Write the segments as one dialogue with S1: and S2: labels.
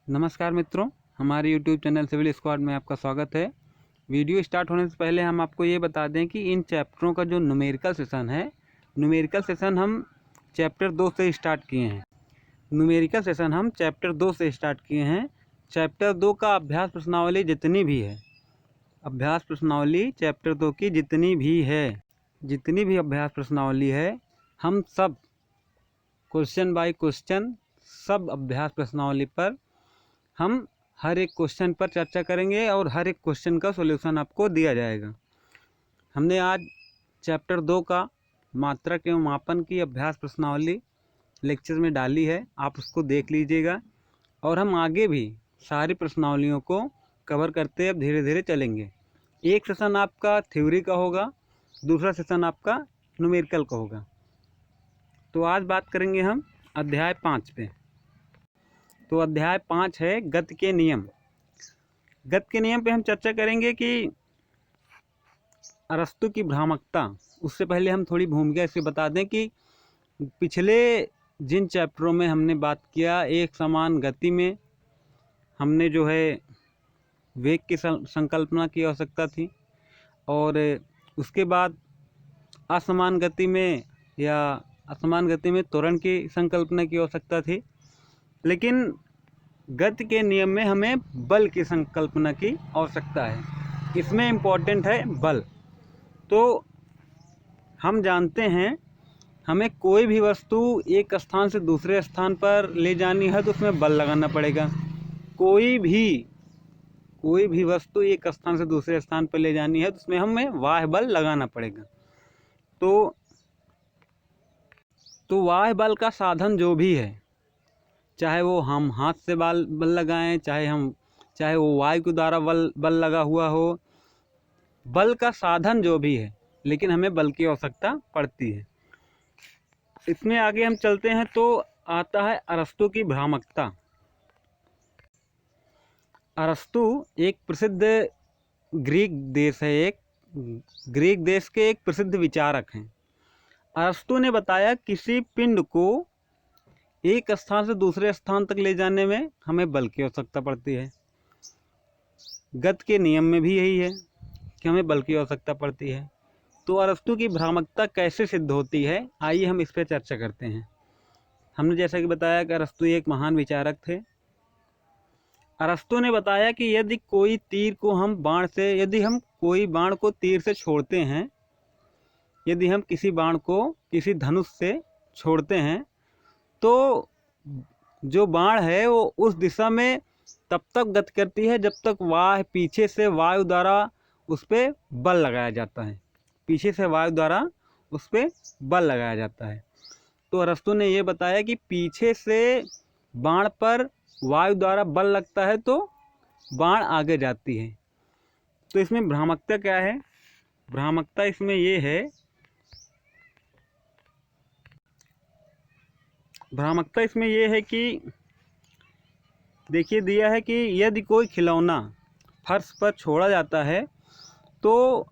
S1: नमस्कार मित्रों, हमारे यूट्यूब चैनल सिविल स्क्वाड में आपका स्वागत है। वीडियो स्टार्ट होने से पहले हम आपको ये बता दें कि इन चैप्टरों का जो न्यूमेरिकल सेशन है, न्यूमेरिकल सेशन हम चैप्टर 2 से स्टार्ट किए हैं। न्यूमेरिकल सेशन हम चैप्टर 2 से स्टार्ट किए हैं। चैप्टर 2 का अभ्यास प्रश्नावली जितनी भी है, अभ्यास प्रश्नावली चैप्टर 2 की जितनी भी अभ्यास प्रश्नावली है, हम सब क्वेश्चन बाय क्वेश्चन सब अभ्यास प्रश्नावली पर हम हर एक क्वेश्चन पर चर्चा करेंगे और हर एक क्वेश्चन का सॉल्यूशन आपको दिया जाएगा। हमने आज चैप्टर 2 का मात्रक एवं मापन की अभ्यास प्रश्नावली लेक्चर में डाली है, आप उसको देख लीजिएगा। और हम आगे भी सारी प्रश्नावलियों को कवर करते अब धीरे धीरे चलेंगे। एक सेशन आपका थ्योरी का होगा, दूसरा सेशन आपका न्यूमेरिकल का होगा। तो आज बात करेंगे हम अध्याय 5 पे। तो अध्याय 5 है गति के नियम। गति के नियम पे हम चर्चा करेंगे कि अरस्तु की भ्रामकता। उससे पहले हम थोड़ी भूमिका इसकी बता दें कि पिछले जिन चैप्टरों में हमने बात किया, एक समान गति में हमने जो है वेग की संकल्पना की आवश्यकता थी, और उसके बाद असमान गति में त्वरण की संकल्पना की आवश्यकता थी। लेकिन गति के नियम में हमें बल की संकल्पना की आवश्यकता है। इसमें इम्पोर्टेंट है बल। तो हम जानते हैं, हमें कोई भी वस्तु एक स्थान से दूसरे स्थान पर ले जानी है तो उसमें बल लगाना पड़ेगा। कोई भी वस्तु एक स्थान से दूसरे स्थान पर ले जानी है तो उसमें हमें बाह्य बल लगाना पड़ेगा। तो बाह्य बल का साधन जो भी है, चाहे वो हम हाथ से बल लगाएं, चाहे वो वायु के द्वारा बल लगा हुआ हो, बल का साधन जो भी है, लेकिन हमें बल की आवश्यकता पड़ती है। इसमें आगे हम चलते हैं तो आता है अरस्तु की भ्रामकता। अरस्तु एक प्रसिद्ध ग्रीक देश के एक प्रसिद्ध विचारक हैं। अरस्तु ने बताया किसी पिंड को एक स्थान से दूसरे स्थान तक ले जाने में हमें बल की आवश्यकता पड़ती है। गति के नियम में भी यही है कि हमें बल की आवश्यकता पड़ती है। तो अरस्तु की भ्रामकता कैसे सिद्ध होती है, आइए हम इस पर चर्चा करते हैं। हमने जैसा कि बताया कि अरस्तु एक महान विचारक थे। अरस्तु ने बताया कि यदि हम कोई बाण को तीर से छोड़ते हैं, यदि हम किसी बाण को किसी धनुष से छोड़ते हैं, तो जो बाण है वो उस दिशा में तब तक गति करती है जब तक पीछे से वायु द्वारा उस पर बल लगाया जाता है। तो अरस्तु ने यह बताया कि पीछे से बाण पर वायु द्वारा बल लगता है तो बाण आगे जाती है। तो इसमें भ्रामकता क्या है? भ्रामकता इसमें यह है कि देखिए, दिया है कि यदि कोई खिलौना फर्श पर छोड़ा जाता है तो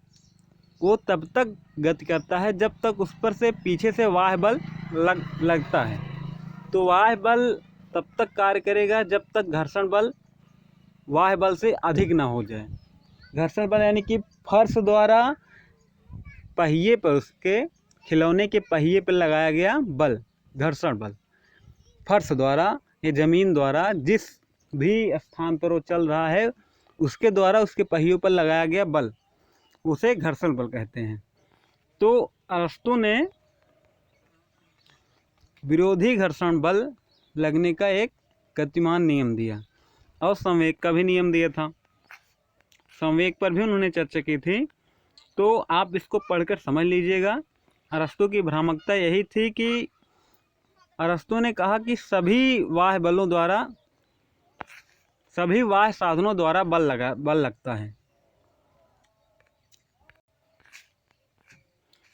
S1: वो तब तक गति करता है जब तक उस पर से पीछे से बाह्य बल लगता है। तो बाह्य बल तब तक कार्य करेगा जब तक घर्षण बल बाह्य बल से अधिक ना हो जाए। घर्षण बल यानी कि फर्श द्वारा पहिए पर, उसके खिलौने के पहिए पर लगाया गया बल, घर्षण बल। फर्श द्वारा या जमीन द्वारा जिस भी स्थान पर वो चल रहा है उसके द्वारा उसके पहियों पर लगाया गया बल, उसे घर्षण बल कहते हैं। तो अरस्तु ने विरोधी घर्षण बल लगने का एक गतिमान नियम दिया और संवेग का भी नियम दिया था। संवेग पर भी उन्होंने चर्चा की थी, तो आप इसको पढ़कर समझ लीजिएगा। अरस्तु की भ्रामकता यही थी कि अरस्तु ने कहा कि सभी बाह्य साधनों द्वारा बल लगता है।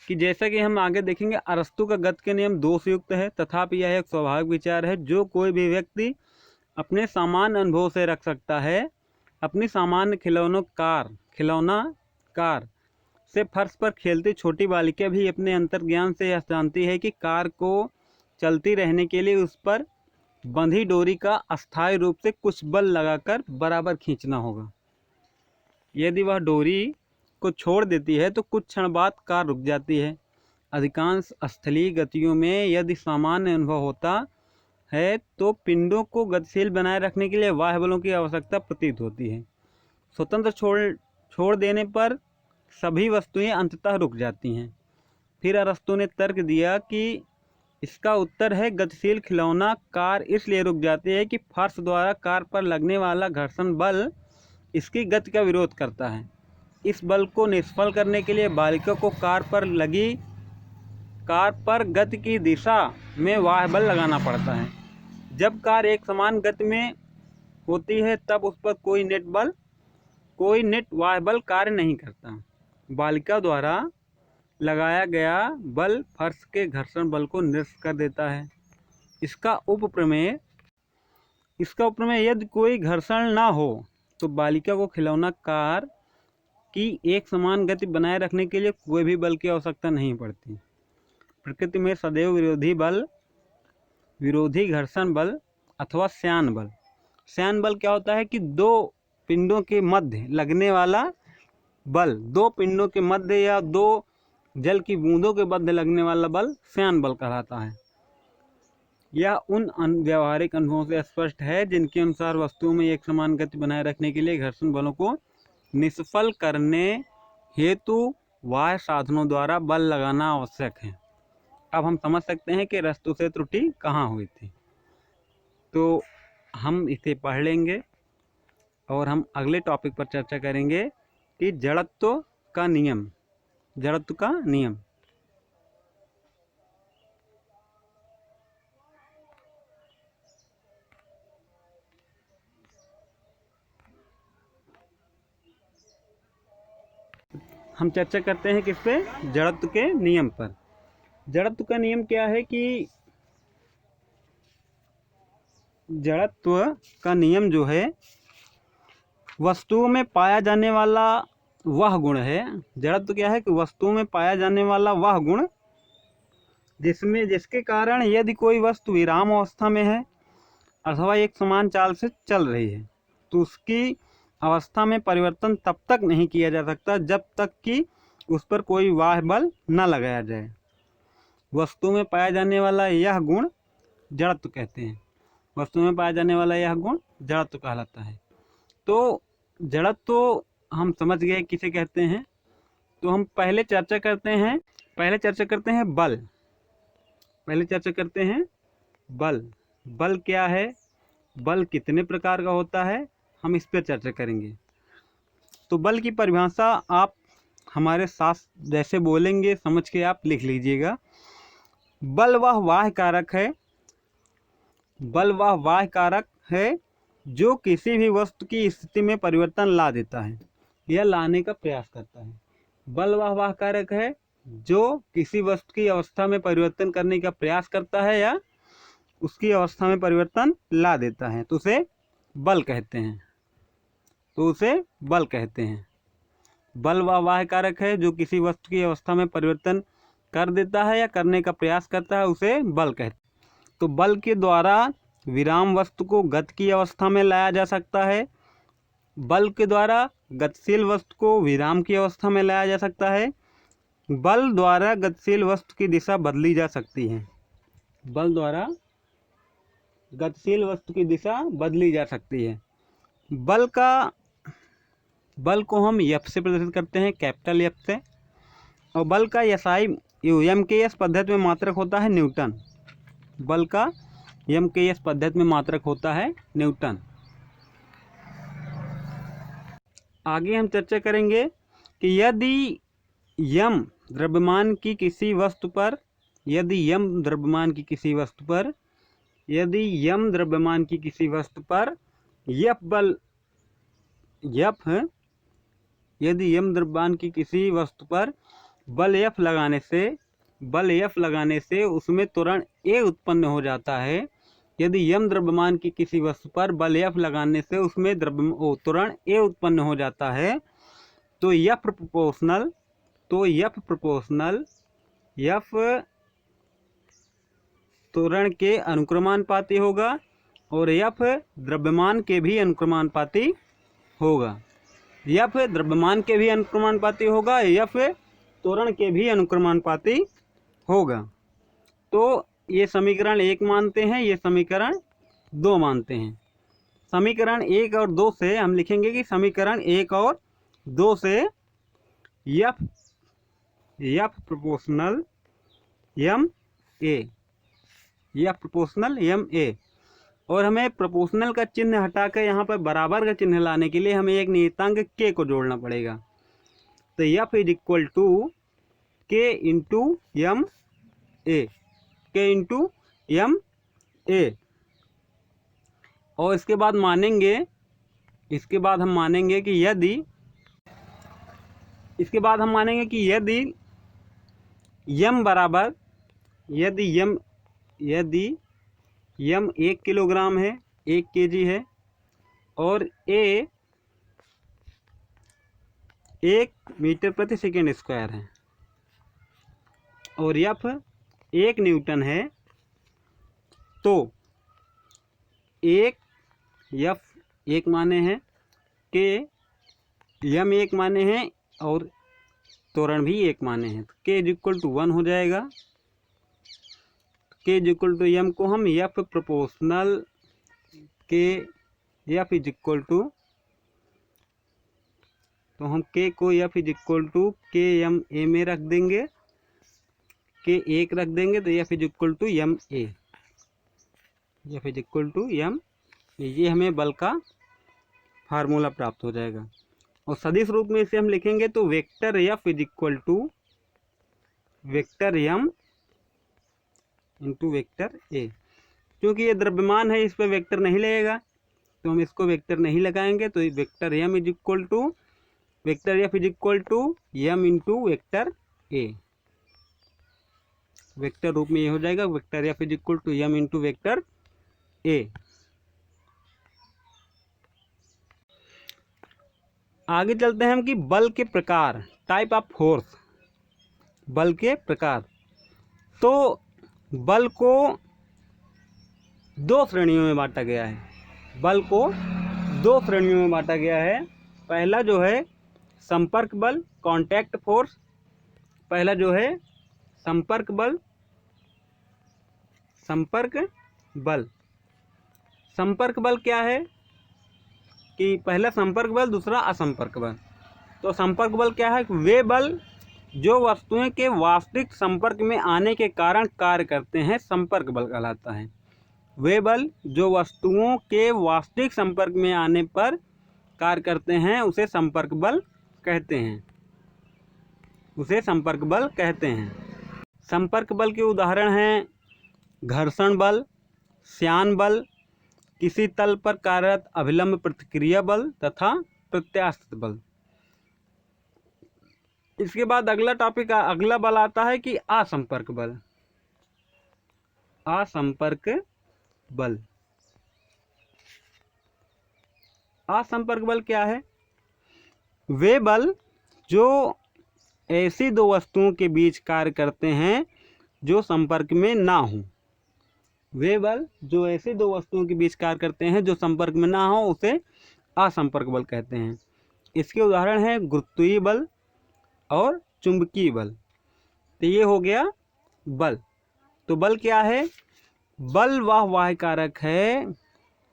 S1: कि जैसा कि हम आगे देखेंगे, अरस्तु का गति के नियम दोषयुक्त है, तथापि यह एक स्वाभाविक विचार है जो कोई भी व्यक्ति अपने सामान्य अनुभव से रख सकता है। अपनी सामान्य खिलौना कार से फर्श पर खेलती छोटी बालिका भी अपने अंतर्ज्ञान से यह जानती है कि कार को चलती रहने के लिए उस पर बंधी डोरी का अस्थायी रूप से कुछ बल लगाकर बराबर खींचना होगा। यदि वह डोरी को छोड़ देती है तो कुछ क्षण बाद कार रुक जाती है। अधिकांश स्थलीय गतियों में यदि सामान्य अनुभव होता है तो पिंडों को गतिशील बनाए रखने के लिए बाह्य बलों की आवश्यकता प्रतीत होती है। स्वतंत्र छोड़ देने पर सभी वस्तुएं अंततः रुक जाती हैं। फिर अरस्तू ने तर्क दिया कि इसका उत्तर है गतिशील खिलौना कार इसलिए रुक जाती है कि फर्श द्वारा कार पर लगने वाला घर्षण बल इसकी गति का विरोध करता है। इस बल को निष्फल करने के लिए बालिका को कार पर गति की दिशा में बाह्य बल लगाना पड़ता है। जब कार एक समान गति में होती है तब उस पर कोई नेट बाह्य बल कार्य नहीं करता। बालिका द्वारा लगाया गया बल फर्श के घर्षण बल को निरस्त कर देता है। इसका उपप्रमेय यदि कोई घर्षण ना हो तो बालिका को खिलौना कार की एक समान गति बनाए रखने के लिए कोई भी बल की आवश्यकता नहीं पड़ती। प्रकृति में सदैव विरोधी घर्षण बल अथवा श्यान बल क्या होता है कि दो पिंडों के मध्य लगने वाला बल, दो पिंडों के मध्य या दो जल की बूंदों के मध्य लगने वाला बल श्यान बल कहलाता है। यह उन व्यावहारिक अनुभवों से स्पष्ट है जिनके अनुसार वस्तुओं में एक समान गति बनाए रखने के लिए घर्षण बलों को निष्फल करने हेतु बाह्य साधनों द्वारा बल लगाना आवश्यक है। अब हम समझ सकते हैं कि अरस्तू से त्रुटि कहाँ हुई थी। तो हम इसे पढ़ लेंगे और हम अगले टॉपिक पर चर्चा करेंगे कि जड़त्व का नियम। हम चर्चा करते हैं किस पे? जड़त्व के नियम पर। जड़त्व का नियम क्या है कि जड़त्व का नियम जो है वस्तुओं में पाया जाने वाला वह गुण है। जड़त्व क्या है कि वस्तुओं में पाया जाने वाला वह गुण जिसके कारण यदि कोई वस्तु विराम अवस्था में है अथवा एक समान चाल से चल रही है तो उसकी अवस्था में परिवर्तन तब तक नहीं किया जा सकता जब तक कि उस पर कोई बाह्य बल न लगाया जाए। वस्तु में पाया जाने वाला यह गुण जड़त्व कहते हैं। वस्तु में पाया जाने वाला यह गुण जड़त्व कहलाता है। तो जड़त्व हम समझ गए किसे कहते हैं। तो हम पहले चर्चा करते हैं बल। बल क्या है, बल कितने प्रकार का होता है, हम इस पर चर्चा करेंगे। तो बल की परिभाषा आप हमारे साथ जैसे बोलेंगे समझ के आप लिख लीजिएगा। बल वह बाह्य कारक है जो किसी भी वस्तु की स्थिति में परिवर्तन ला देता है या लाने का प्रयास करता है। बल वह बाह्य कारक है जो किसी वस्तु की अवस्था में परिवर्तन करने का प्रयास करता है या उसकी अवस्था में परिवर्तन ला देता है तो उसे बल कहते हैं। बल वह बाह्य कारक है जो किसी वस्तु की अवस्था में परिवर्तन कर देता है या करने का प्रयास करता है, उसे बल कहते हैं। तो बल के द्वारा विराम वस्तु को गति की अवस्था में लाया जा सकता है। बल के द्वारा गतिशील वस्तु को विराम की अवस्था में लाया जा सकता है। बल द्वारा गतिशील वस्तु की दिशा बदली जा सकती है। बल को हम एफ से प्रदर्शित करते हैं, कैपिटल एफ से। और बल का एसआई एमकेएस पद्धति में मात्रक होता है न्यूटन। बल का एमकेएस पद्धति में मात्रक होता है न्यूटन। आगे हम चर्चा करेंगे कि यदि यम द्रव्यमान की किसी वस्तु पर बल एफ लगाने से उसमें त्वरण ए उत्पन्न हो जाता है। यदि यम द्रव्यमान की किसी वस्तु पर बल एफ लगाने से उसमें त्वरण ए उत्पन्न हो जाता है तो एफ त्वरण के अनुक्रमानुपाती होगा और F द्रव्यमान के भी अनुक्रमानुपाती होगा। F द्रव्यमान के भी अनुक्रमानुपाती होगा, F त्वरण के भी अनुक्रमानुपाती होगा। तो ये समीकरण 1 मानते हैं, ये समीकरण 2 मानते हैं। समीकरण 1 और 2 से हम लिखेंगे कि समीकरण 1 और 2 से F प्रोपोर्शनल एम ए, और हमें प्रोपोर्शनल का चिन्ह हटाकर यहाँ पर बराबर का चिन्ह लाने के लिए हमें एक नियतांक k को जोड़ना पड़ेगा। तो F इज इक्वल टू के इंटू एम ए, और इसके बाद हम मानेंगे कि यदि यम बराबर, यदि यम 1 किलोग्राम है, 1 kg है, और ए 1 मीटर प्रति सेकेंड स्क्वायर है, और F 1 न्यूटन है, तो F 1 माने हैं, के यम 1 माने हैं, और त्वरण भी 1 माने हैं। तो K इज इक्वल टू 1 हो जाएगा। K is equal to M को हम F प्रोपोर्शनल के F इज इक्वल टू, तो हम K को F is equal to K M A में रख देंगे, K 1 रख देंगे, तो F is equal to M A, F is equal to M A. ये हमें बल का फार्मूला प्राप्त हो जाएगा। और सदिश रूप में इसे हम लिखेंगे तो vector F is equal to vector m into vector A. क्योंकि ये द्रव्यमान है, इस पर वेक्टर नहीं लगेगा, तो हम इसको वेक्टर नहीं लगाएंगे, तो vector m is equal to vector F is equal to m into vector A. Vector रूप में ये हो जाएगा, vector F is equal to m into vector A. आगे चलते हैं हम कि बल के प्रकार, टाइप ऑफ फोर्स, बल के प्रकार। तो बल को 2 श्रेणियों में बांटा गया है, बल को 2 श्रेणियों में बांटा गया है। पहला जो है संपर्क बल, कांटेक्ट फोर्स, पहला जो है संपर्क बल। संपर्क बल क्या है कि पहला संपर्क बल, दूसरा असंपर्क बल। तो संपर्क बल क्या है? वे बल जो वस्तुओं के वास्तविक संपर्क में आने के कारण कार्य करते हैं, संपर्क बल कहलाता है। वे बल जो वस्तुओं के वास्तविक संपर्क में आने पर कार्य करते हैं, उसे संपर्क बल कहते हैं, संपर्क बल के उदाहरण हैं घर्षण बल, श्यान बल, किसी तल पर कार्यरत अभिलंब प्रतिक्रिया बल तथा प्रत्यास्थ बल। इसके बाद अगला बल आता है कि असंपर्क बल। असंपर्क बल क्या है? वे बल जो ऐसी 2 वस्तुओं के बीच कार्य करते हैं जो संपर्क में ना हो। वे बल जो ऐसी 2 वस्तुओं के बीच कार्य करते हैं जो संपर्क में ना हो, उसे असंपर्क बल कहते हैं। इसके उदाहरण है गुरुत्वीय बल और चुंबकीय बल। तो ये हो गया बल। तो बल क्या है? बल वह बाह्य कारक है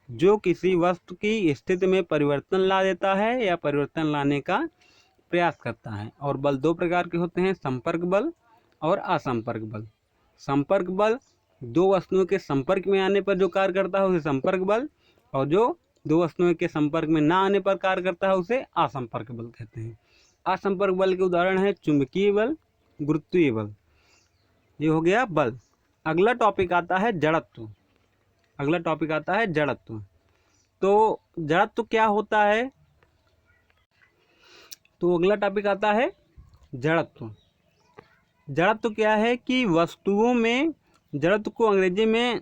S1: जो किसी वस्तु की स्थिति में परिवर्तन ला देता है या परिवर्तन लाने का प्रयास करता है। और बल 2 प्रकार के होते हैं, संपर्क बल और असंपर्क बल। संपर्क बल 2 वस्तुओं के संपर्क में आने पर जो कार्य करता है उसे संपर्क बल, और जो 2 वस्तुओं के संपर्क में ना आने पर कार्य करता है उसे असंपर्क बल कहते हैं। असंपर्क बल के उदाहरण है चुंबकीय बल, गुरुत्वीय बल। ये हो गया बल। अगला टॉपिक आता है जड़त्व। तो जड़त्व क्या होता है? तो अगला टॉपिक आता है जड़त्व। जड़त्व क्या है कि वस्तुओं में, जड़त्व को अंग्रेजी में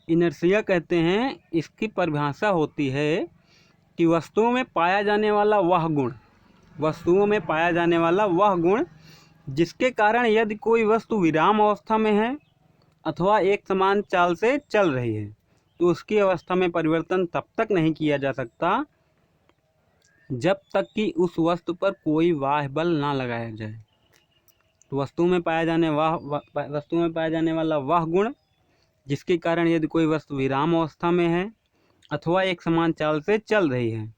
S1: इनर्शिया कहते हैं। इसकी परिभाषा होती है कि वस्तुओं में पाया जाने वाला वह गुण जिसके कारण यदि कोई वस्तु विराम अवस्था में है अथवा एक समान चाल से चल रही है
S2: तो उसकी अवस्था में परिवर्तन तब तक नहीं किया जा सकता जब तक कि उस वस्तु पर कोई बाह्य बल ना लगाया जाए। तो वस्तु में पाया जाने वाला वह गुण जिसके कारण यदि कोई वस्तु विराम अवस्था में है अथवा एक समान चाल से चल रही है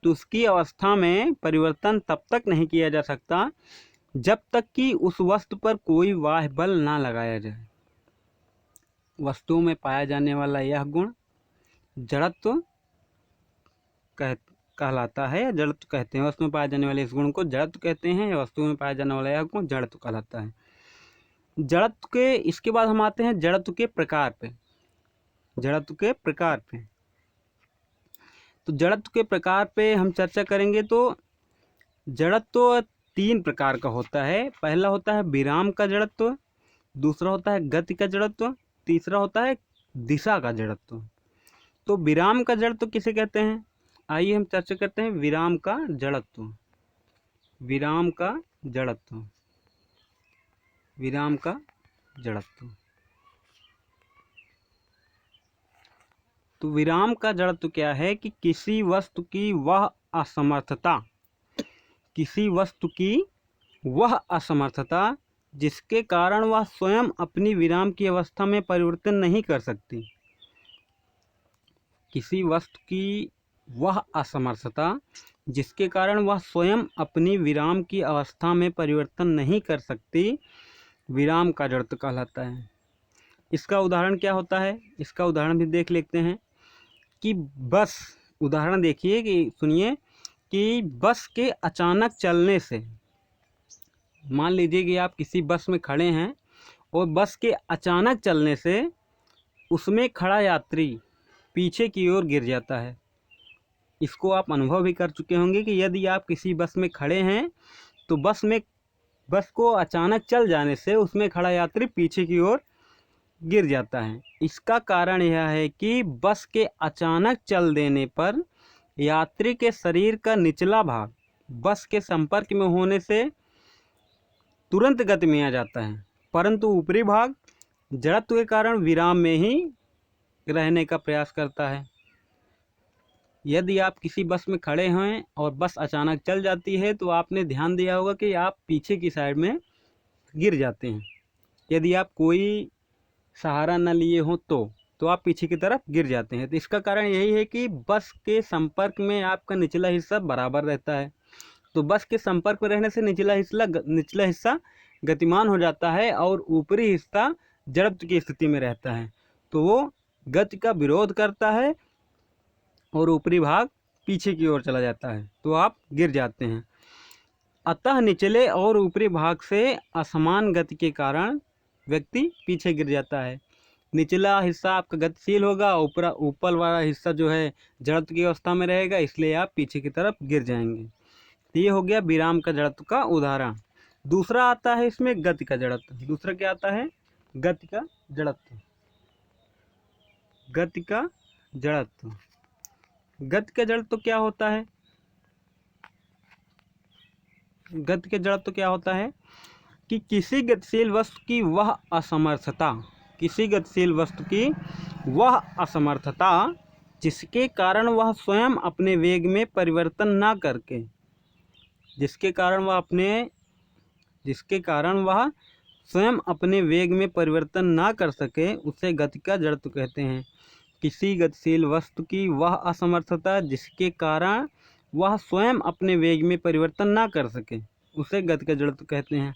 S2: तो उसकी अवस्था में परिवर्तन तब तक नहीं किया जा सकता जब तक कि उस वस्तु पर कोई बाह्य बल ना लगाया जाए। वस्तु में पाया जाने वाला यह गुण जड़त्व कहलाता है या जड़त्व कहते हैं। वस्तु में पाए जाने वाले इस गुण को जड़त्व कहते हैं या वस्तु में पाया जाने वाला यह गुण जड़त्व कहलाता है। जड़त्व के इसके बाद हम आते हैं जड़त्व के प्रकार पे। तो जड़त्व के प्रकार पे हम चर्चा करेंगे। तो जड़त्व 3 प्रकार का होता है। पहला होता है विराम का जड़त्व, दूसरा होता है गति का जड़त्व, तीसरा होता है दिशा का जड़त्व। तो विराम का जड़त्व किसे कहते हैं, आइए हम चर्चा करते हैं विराम का जड़त्व। तो विराम का जड़त्व क्या है कि किसी वस्तु की वह असमर्थता जिसके कारण वह स्वयं अपनी विराम की अवस्था में परिवर्तन नहीं कर सकती। किसी वस्तु की वह असमर्थता जिसके कारण वह स्वयं अपनी विराम की अवस्था में परिवर्तन नहीं कर सकती, विराम का जड़त्व कहलाता है। इसका उदाहरण क्या होता है, इसका उदाहरण भी देख लेते हैं कि बस, उदाहरण देखिए कि सुनिए कि बस के अचानक चलने से, मान लीजिए कि आप किसी बस में खड़े हैं और बस के अचानक चलने से उसमें खड़ा यात्री पीछे की ओर गिर जाता है। इसको आप अनुभव भी कर चुके होंगे कि यदि आप किसी बस में खड़े हैं तो बस को अचानक चल जाने से उसमें खड़ा यात्री पीछे की ओर गिर जाता है। इसका कारण यह है कि बस के अचानक चल देने पर यात्री के शरीर का निचला भाग बस के संपर्क में होने से तुरंत गति में आ जाता है, परंतु ऊपरी भाग जड़त्व के कारण विराम में ही रहने का प्रयास करता है। यदि आप किसी बस में खड़े हैं और बस अचानक चल जाती है तो आपने ध्यान दिया होगा कि आप पीछे की साइड में गिर जाते हैं। यदि आप कोई सहारा न लिए हो तो आप पीछे की तरफ गिर जाते हैं। तो इसका कारण यही है कि बस के संपर्क में आपका निचला हिस्सा बराबर रहता है। तो बस के संपर्क में रहने से निचला हिस्सा गतिमान हो जाता है और ऊपरी हिस्सा जड़त्व की स्थिति में रहता है, तो वो गति का विरोध करता है और ऊपरी भाग पीछे की ओर चला जाता है, तो आप गिर जाते हैं। अतः निचले और ऊपरी भाग से असमान गति के कारण व्यक्ति पीछे गिर जाता है। निचला हिस्सा आपका गतिशील होगा, ऊपर वाला हिस्सा जो है जड़त्व की अवस्था में रहेगा, इसलिए आप पीछे की तरफ गिर जाएंगे। तो ये हो गया विराम का जड़त्व का उदाहरण। दूसरा आता है इसमें गति का जड़त्व। दूसरा क्या आता है, गति का जड़त्व। गति का जड़त्व क्या होता है? गति का जड़त्व क्या होता है कि किसी गतिशील वस्तु की वह असमर्थता जिसके कारण वह स्वयं अपने वेग में परिवर्तन ना करके जिसके कारण वह स्वयं अपने वेग में परिवर्तन ना कर सके, उसे गति का जड़त्व कहते हैं। किसी गतिशील वस्तु की वह असमर्थता जिसके कारण वह स्वयं अपने वेग में परिवर्तन ना कर सके, उसे गति का जड़त्व कहते हैं।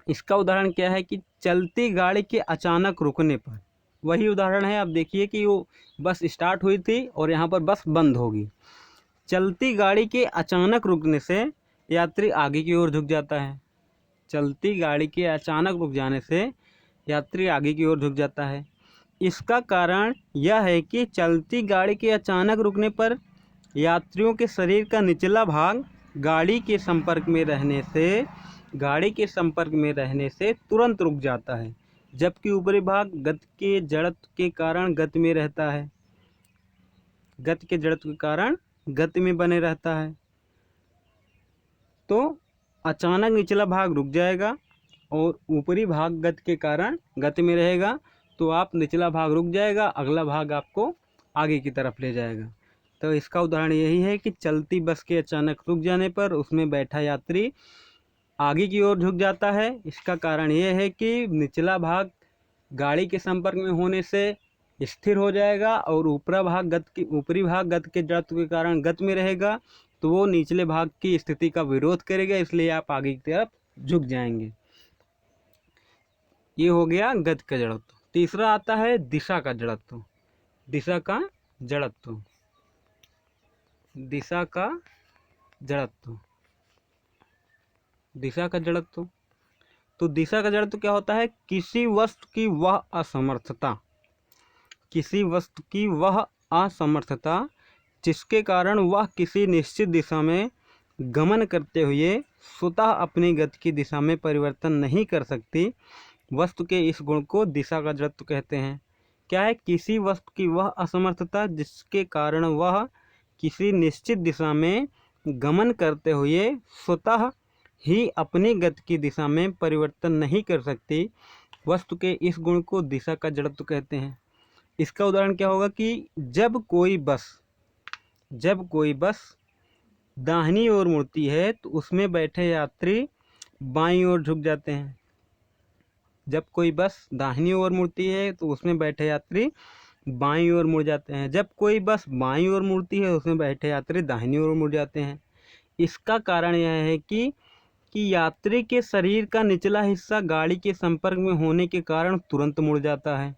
S2: इसका उदाहरण क्या है कि चलती गाड़ी के अचानक रुकने पर, वही उदाहरण है। आप देखिए कि वो बस स्टार्ट हुई थी और यहाँ पर बस बंद होगी। चलती गाड़ी के अचानक रुकने से यात्री आगे की ओर झुक जाता है। चलती गाड़ी के अचानक रुक जाने से यात्री आगे की ओर झुक जाता है। इसका कारण यह है कि चलती गाड़ी के अचानक रुकने पर यात्रियों के शरीर का निचला भाग गाड़ी के संपर्क में रहने से तुरंत रुक जाता है, जबकि ऊपरी भाग गति के जड़त्व के कारण गति में रहता है। गति के जड़त्व के कारण गति में बने रहता है। तो अचानक निचला भाग रुक जाएगा और ऊपरी भाग गति के कारण गति में रहेगा, तो आप निचला भाग रुक जाएगा, अगला भाग आपको आगे की तरफ ले जाएगा। तो इसका उदाहरण यही है कि चलती बस के अचानक रुक जाने पर उसमें बैठा यात्री आगे की ओर झुक जाता है। इसका कारण यह है कि निचला भाग गाड़ी के संपर्क में होने से स्थिर हो जाएगा और ऊपरी भाग गति के जड़त्व के कारण गति में रहेगा, तो वो निचले भाग की स्थिति का विरोध करेगा, इसलिए आप आगे की तरफ झुक जाएंगे। ये हो गया गति का जड़त्व। तीसरा आता है दिशा का जड़त्व। दिशा का जड़त्व, दिशा का जड़त्व, दिशा का जड़त्व। तो दिशा का जड़त्व क्या होता है? किसी वस्तु की वह असमर्थता, किसी वस्तु की वह असमर्थता जिसके कारण वह किसी निश्चित दिशा में गमन करते हुए स्वतः अपनी गति की दिशा में परिवर्तन नहीं कर सकती, वस्तु के इस गुण को दिशा का जड़त्व कहते हैं। क्या है? किसी वस्तु की वह असमर्थता जिसके कारण वह किसी निश्चित दिशा में गमन करते हुए स्वतः ही अपनी गति की दिशा में परिवर्तन नहीं कर सकती, वस्तु के इस गुण को दिशा का जड़त्व कहते हैं। इसका उदाहरण क्या होगा कि जब कोई बस दाहिनी ओर मुड़ती है तो उसमें बैठे यात्री बाईं ओर झुक जाते हैं। जब कोई बस दाहिनी ओर मुड़ती है तो उसमें बैठे यात्री बाईं ओर मुड़ जाते हैं। जब कोई बस बाईं ओर मुड़ती है उसमें बैठे यात्री दाहिनी ओर मुड़ जाते हैं। इसका कारण यह है कि यात्री के शरीर का निचला हिस्सा गाड़ी के संपर्क में होने के कारण तुरंत मुड़ जाता है,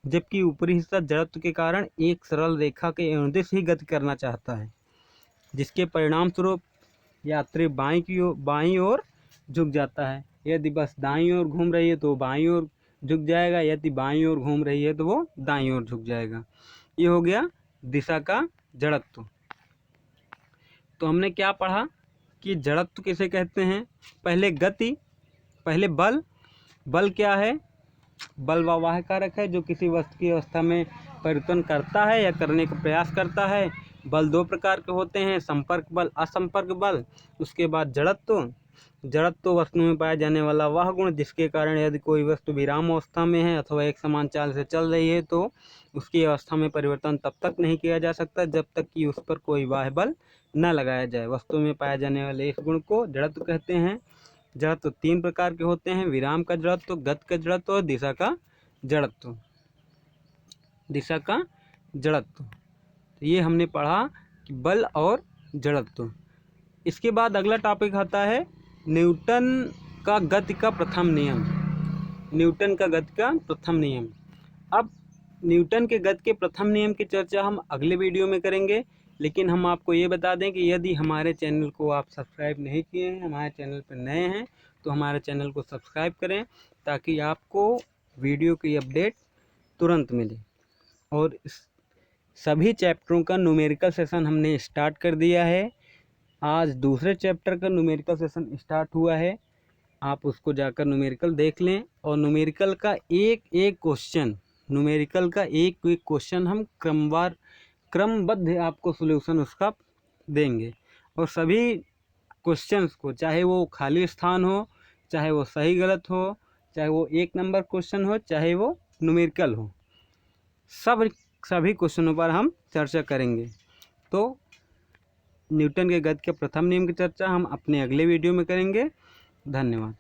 S2: जबकि ऊपरी हिस्सा जड़त्व के कारण एक सरल रेखा के अनुदिश ही गति करना चाहता है, जिसके परिणाम स्वरूप यात्री बाईं ओर झुक जाता है। यदि बस दाईं ओर घूम रही है तो बाईं ओर झुक जाएगा, यदि बाईं ओर घूम रही है तो वो दाईं ओर झुक जाएगा। ये हो गया दिशा का जड़त्व। तो हमने क्या पढ़ा कि जड़त्व किसे कहते हैं? पहले बल क्या है? बल वह वाह्य कारक है जो किसी वस्तु की अवस्था में परिवर्तन करता है या करने का प्रयास करता है। बल दो प्रकार के होते हैं, संपर्क बल, असंपर्क बल। उसके बाद जड़त्व वस्तु में पाया जाने वाला वह गुण जिसके कारण यदि कोई वस्तु विराम अवस्था में है अथवा एक समान चाल से चल रही है तो उसकी अवस्था में परिवर्तन तब तक नहीं किया जा सकता जब तक कि उस पर कोई बाह्य बल न लगाया जाए। वस्तु में पाए जाने वाले इस गुण को जड़त्व कहते हैं। जड़त्व तीन प्रकार के होते हैं, विराम का जड़त्व, गति का जड़त्व और दिशा का जड़त्व। दिशा का जड़त्व, तो ये हमने पढ़ा कि बल और जड़त्व। इसके बाद अगला टॉपिक आता है न्यूटन का गति का प्रथम नियम। न्यूटन का गति का प्रथम नियम। अब न्यूटन के गति के प्रथम नियम की चर्चा हम अगले वीडियो में करेंगे, लेकिन हम आपको ये बता दें कि यदि हमारे चैनल को आप सब्सक्राइब नहीं किए हैं, हमारे चैनल पर नए हैं, तो हमारे चैनल को सब्सक्राइब करें ताकि आपको वीडियो की अपडेट तुरंत मिले। और सभी चैप्टरों का न्यूमेरिकल सेशन हमने स्टार्ट कर दिया है। आज दूसरे चैप्टर का न्यूमेरिकल सेशन स्टार्ट हुआ है, आप उसको जाकर न्यूमेरिकल देख लें। और न्यूमेरिकल का एक क्वेश्चन हम क्रमबद्ध आपको सॉल्यूशन उसका देंगे। और सभी क्वेश्चंस को, चाहे वो खाली स्थान हो, चाहे वो सही गलत हो, चाहे वो एक नंबर क्वेश्चन हो, चाहे वो न्यूमेरिकल हो, सभी क्वेश्चनों पर हम चर्चा करेंगे। तो न्यूटन के गति के प्रथम नियम की चर्चा हम अपने अगले वीडियो में करेंगे। धन्यवाद।